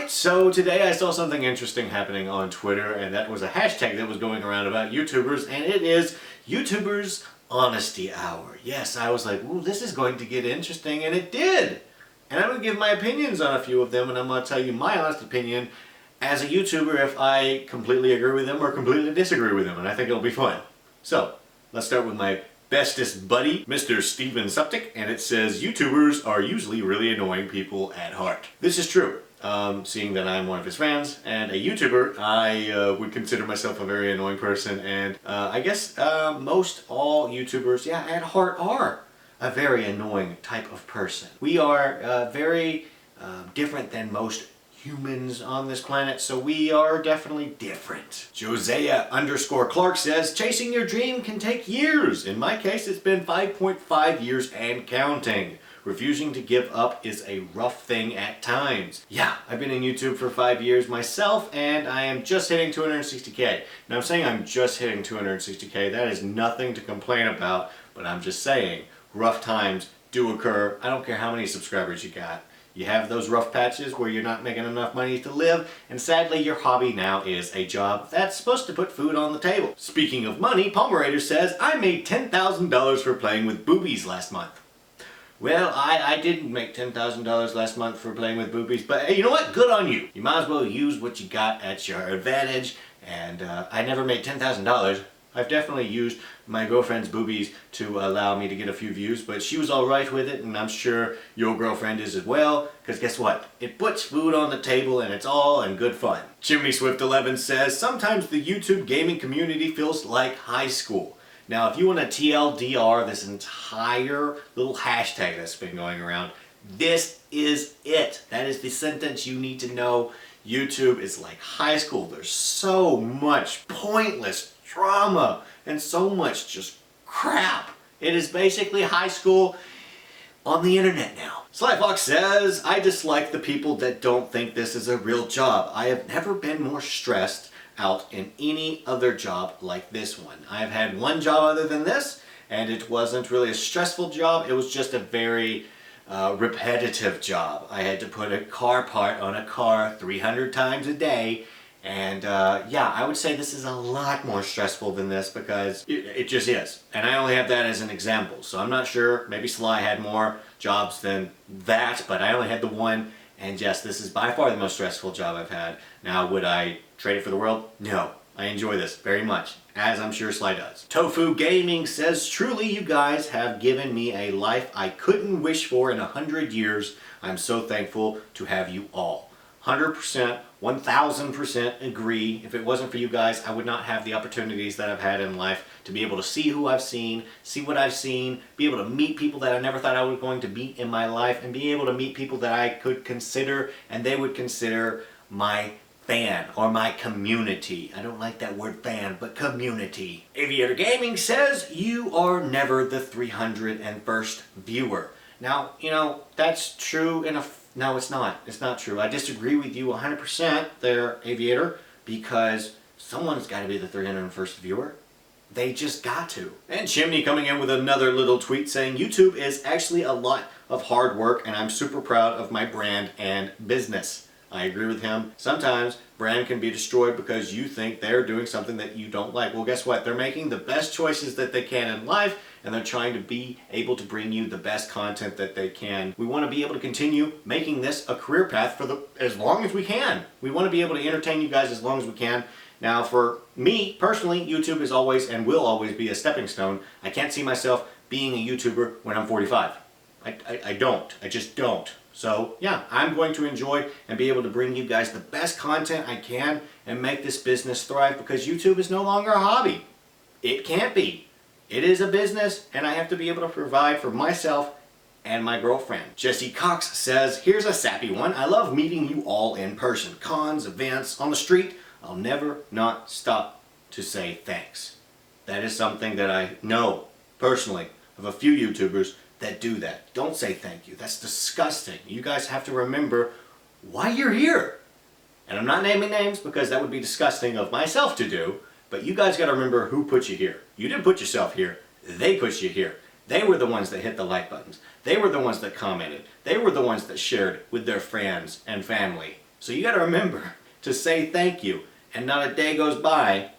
Alright, so today I saw something interesting happening on Twitter, and that was a hashtag that was going around about YouTubers, and it is YouTubers Honesty Hour. Yes, I was like, ooh, this is going to get interesting, and it did! And I'm going to give my opinions on a few of them, and I'm going to tell you my honest opinion as a YouTuber if I completely agree with them or completely disagree with them, and I think it'll be fun. So, let's start with my bestest buddy, Mr. Steven Septic, and it says, YouTubers are usually really annoying people at heart. This is true. Seeing that I'm one of his fans and a YouTuber, I would consider myself a very annoying person, and I guess most all YouTubers, yeah, at heart are a very annoying type of person. We are very different than most humans on this planet, so we are definitely different. Josia _Clark says, chasing your dream can take years. In my case, it's been 5.5 years and counting. Refusing to give up is a rough thing at times. Yeah, I've been in YouTube for 5 years myself, and I am just hitting 260K. Now I'm saying I'm just hitting 260K. That is nothing to complain about, but I'm just saying, rough times do occur. I don't care how many subscribers you got. You have those rough patches where you're not making enough money to live, and sadly your hobby now is a job that's supposed to put food on the table. Speaking of money, PalmaWriter says, I made $10,000 for playing with boobies last month. Well, I didn't make $10,000 last month for playing with boobies, but hey, you know what? Good on you. You might as well use what you got at your advantage, and I never made $10,000. I've definitely used my girlfriend's boobies to allow me to get a few views, but she was alright with it, and I'm sure your girlfriend is as well, because guess what? It puts food on the table, and it's all in good fun. Chimney Swift11 says, sometimes the YouTube gaming community feels like high school. Now, if you want to TLDR this entire little hashtag that's been going around, this is it. That is the sentence you need to know. YouTube is like high school. There's so much pointless drama and so much just crap. It is basically high school on the internet now. Sly Fox says, I dislike the people that don't think this is a real job. I have never been more stressed out in any other job like this one. I've had one job other than this, and it wasn't really a stressful job. It was just a very repetitive job. I had to put a car part on a car 300 times a day, and yeah, I would say this is a lot more stressful than this because it just is. And I only have that as an example, so I'm not sure. Maybe Sly had more jobs than that, but I only had the one. And yes, this is by far the most stressful job I've had. Now, would I trade it for the world? No. I enjoy this very much, as I'm sure Sly does. Tofu Gaming says, truly you guys have given me a life I couldn't wish for in 100 years. I'm so thankful to have you all. 100%, 1000% agree. If it wasn't for you guys, I would not have the opportunities that I've had in life to be able to see who I've seen, see what I've seen, be able to meet people that I never thought I was going to meet in my life, and be able to meet people that I could consider and they would consider my fan or my community. I don't like that word fan, but community. AviatorGaming says, you are never the 301st viewer. Now, you know, that's true in a no, it's not. It's not true. I disagree with you 100% there, Aviator, because someone's got to be the 301st viewer. They just got to. And Chimney coming in with another little tweet saying, YouTube is actually a lot of hard work, and I'm super proud of my brand and business. I agree with him. Sometimes brand can be destroyed because you think they're doing something that you don't like. Well, guess what? They're making the best choices that they can in life, and they're trying to be able to bring you the best content that they can. We want to be able to continue making this a career path for as long as we can. We want to be able to entertain you guys as long as we can. Now, for me personally, YouTube is always and will always be a stepping stone. I can't see myself being a YouTuber when I'm 45. I don't. I just don't. So yeah, I'm going to enjoy and be able to bring you guys the best content I can and make this business thrive, because YouTube is no longer a hobby. It can't be. It is a business, and I have to be able to provide for myself and my girlfriend. Jesse Cox says, here's a sappy one. I love meeting you all in person. Cons, events, on the street. I'll never not stop to say thanks. That is something that I know personally of a few YouTubers that do that. Don't say thank you. That's disgusting. You guys have to remember why you're here. And I'm not naming names because that would be disgusting of myself to do, but you guys got to remember who put you here. You didn't put yourself here. They put you here. They were the ones that hit the like buttons. They were the ones that commented. They were the ones that shared with their friends and family. So you gotta remember to say thank you, and not a day goes by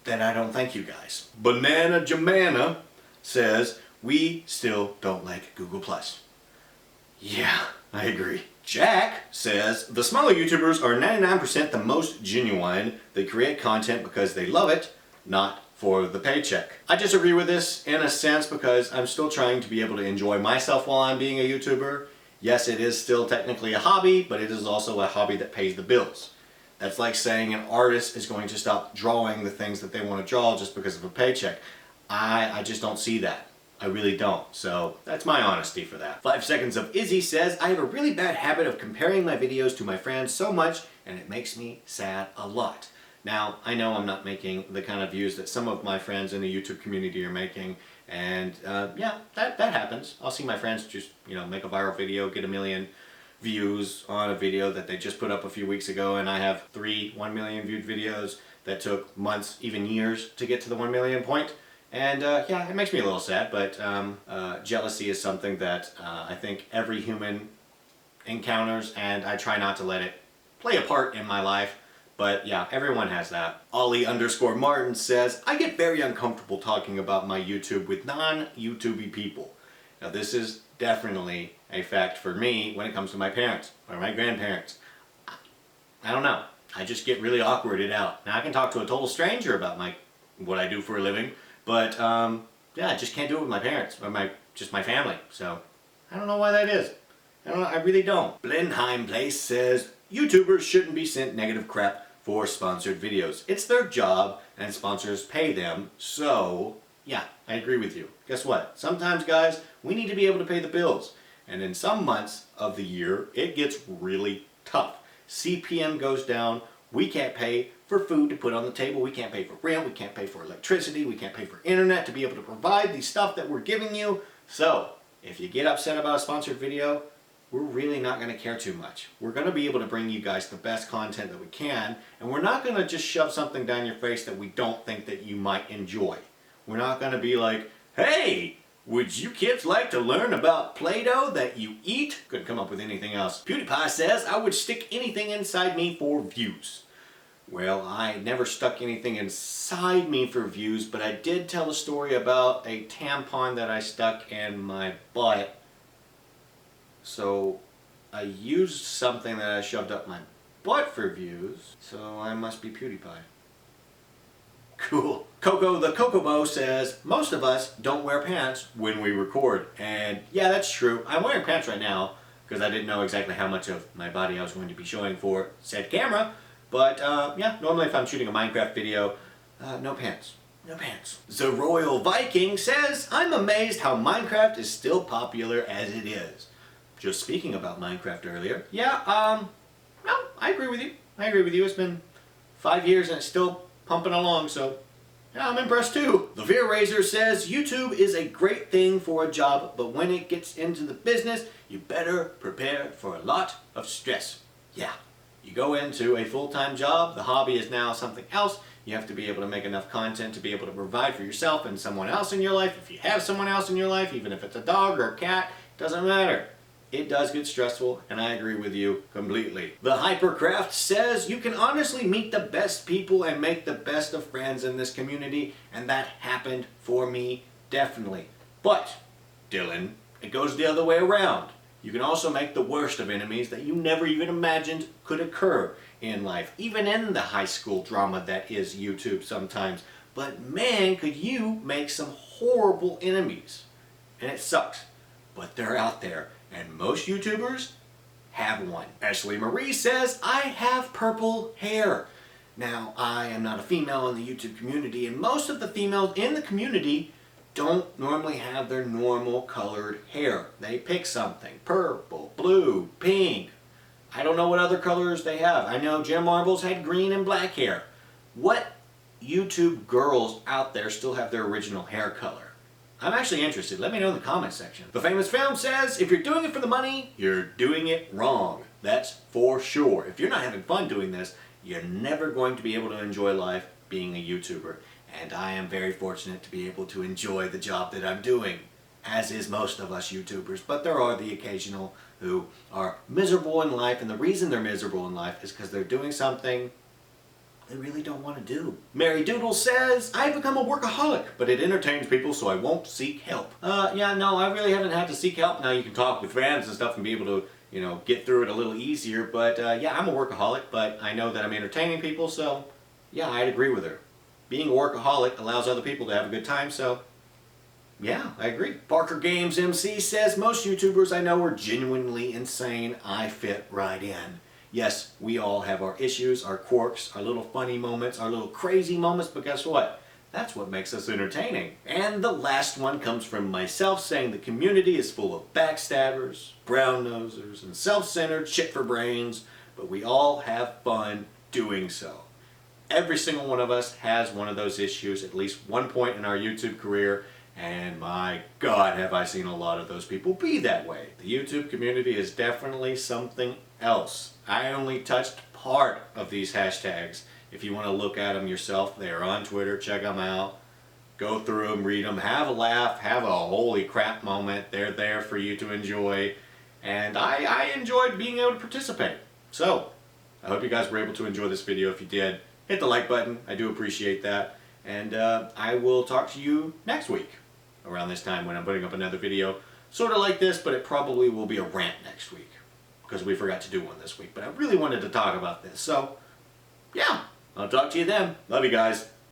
that I don't thank you guys. Banana Jamana says, we still don't like Google+. Yeah, I agree. Jack says, the smaller YouTubers are 99% the most genuine. They create content because they love it, not for the paycheck. I disagree with this in a sense because I'm still trying to be able to enjoy myself while I'm being a YouTuber. Yes, it is still technically a hobby, but it is also a hobby that pays the bills. That's like saying an artist is going to stop drawing the things that they want to draw just because of a paycheck. I just don't see that. I really don't. So that's my honesty for that. 5 Seconds of Izzy says, I have a really bad habit of comparing my videos to my friends so much, and it makes me sad a lot. Now, I know I'm not making the kind of views that some of my friends in the YouTube community are making, and yeah, that happens. I'll see my friends just, make a viral video, get 1 million views on a video that they just put up a few weeks ago, and I have 3 1 million viewed videos that took months, even years, to get to the 1 million point. And yeah, it makes me a little sad, but jealousy is something that I think every human encounters, and I try not to let it play a part in my life. But yeah, everyone has that. Ollie_Martin says, I get very uncomfortable talking about my YouTube with non-YouTubey people. Now this is definitely a fact for me when it comes to my parents or my grandparents. I don't know. I just get really awkwarded out. Now I can talk to a total stranger about what I do for a living, but yeah, I just can't do it with my parents or just my family. So I don't know why that is. I really don't. Blenheim Place says, YouTubers shouldn't be sent negative crap for sponsored videos. It's their job and sponsors pay them, so yeah, I agree with you. Guess what? Sometimes, guys, we need to be able to pay the bills. And in some months of the year, it gets really tough. CPM goes down, we can't pay for food to put on the table, we can't pay for rent, we can't pay for electricity, we can't pay for internet to be able to provide the stuff that we're giving you. So, if you get upset about a sponsored video, we're really not going to care too much. We're going to be able to bring you guys the best content that we can, and we're not going to just shove something down your face that we don't think that you might enjoy. We're not going to be like, hey, would you kids like to learn about Play-Doh that you eat? Couldn't come up with anything else. BeautyPie says, I would stick anything inside me for views. Well, I never stuck anything inside me for views, but I did tell a story about a tampon that I stuck in my butt. So I used something that I shoved up my butt for views, so I must be PewDiePie. Cool. Cocothekokomo says, most of us don't wear pants when we record. And yeah, that's true. I'm wearing pants right now because I didn't know exactly how much of my body I was going to be showing for said camera. But yeah, normally if I'm shooting a Minecraft video, no pants. No pants. RoyalViking says, I'm amazed how Minecraft is still popular as it is. Just speaking about Minecraft earlier. Yeah, no, I agree with you. I agree with you. It's been 5 years and it's still pumping along, so yeah, I'm impressed too. The Veer Razor says, YouTube is a great thing for a job, but when it gets into the business, you better prepare for a lot of stress. Yeah, you go into a full-time job, the hobby is now something else. You have to be able to make enough content to be able to provide for yourself and someone else in your life. If you have someone else in your life, even if it's a dog or a cat, doesn't matter. It does get stressful, and I agree with you completely. TheHyper Kraft says, you can honestly meet the best people and make the best of friends in this community, and that happened for me, definitely. But, Dylan, it goes the other way around. You can also make the worst of enemies that you never even imagined could occur in life, even in the high school drama that is YouTube sometimes. But man, could you make some horrible enemies. And it sucks, but they're out there. And most YouTubers have one. AnneMarie says, I have purple hair. Now, I am not a female in the YouTube community, and most of the females in the community don't normally have their normal colored hair. They pick something. Purple, blue, pink. I don't know what other colors they have. I know Gem Marbles had green and black hair. What YouTube girls out there still have their original hair color? I'm actually interested. Let me know in the comments section. The Famous Film says, if you're doing it for the money, you're doing it wrong. That's for sure. If you're not having fun doing this, you're never going to be able to enjoy life being a YouTuber. And I am very fortunate to be able to enjoy the job that I'm doing. as is most of us YouTubers, but there are the occasional who are miserable in life, and the reason they're miserable in life is because they're doing something they really don't want to do. Mary Doodle says, I've become a workaholic, but it entertains people, so I won't seek help. Yeah, no, I really haven't had to seek help. Now you can talk with friends and stuff and be able to, you know, get through it a little easier, but yeah, I'm a workaholic, but I know that I'm entertaining people, so yeah, I'd agree with her. Being a workaholic allows other people to have a good time, so yeah, I agree. Barker Games MC says, most YouTubers I know are genuinely insane. I fit right in. Yes, we all have our issues, our quirks, our little funny moments, our little crazy moments, but guess what? That's what makes us entertaining. And the last one comes from myself saying the community is full of backstabbers, brown-nosers, and self-centered shit-for-brains, but we all have fun doing so. Every single one of us has one of those issues at least one point in our YouTube career, and my God, have I seen a lot of those people be that way. The YouTube community is definitely something else. I only touched part of these hashtags. If you want to look at them yourself, they are on Twitter. Check them out. Go through them, read them, have a laugh, have a holy crap moment. They're there for you to enjoy. And I enjoyed being able to participate. So, I hope you guys were able to enjoy this video. If you did, hit the like button. I do appreciate that. And I will talk to you next week around this time when I'm putting up another video. Sort of like this, but it probably will be a rant next week, because we forgot to do one this week. But I really wanted to talk about this. So, yeah, I'll talk to you then. Love you guys.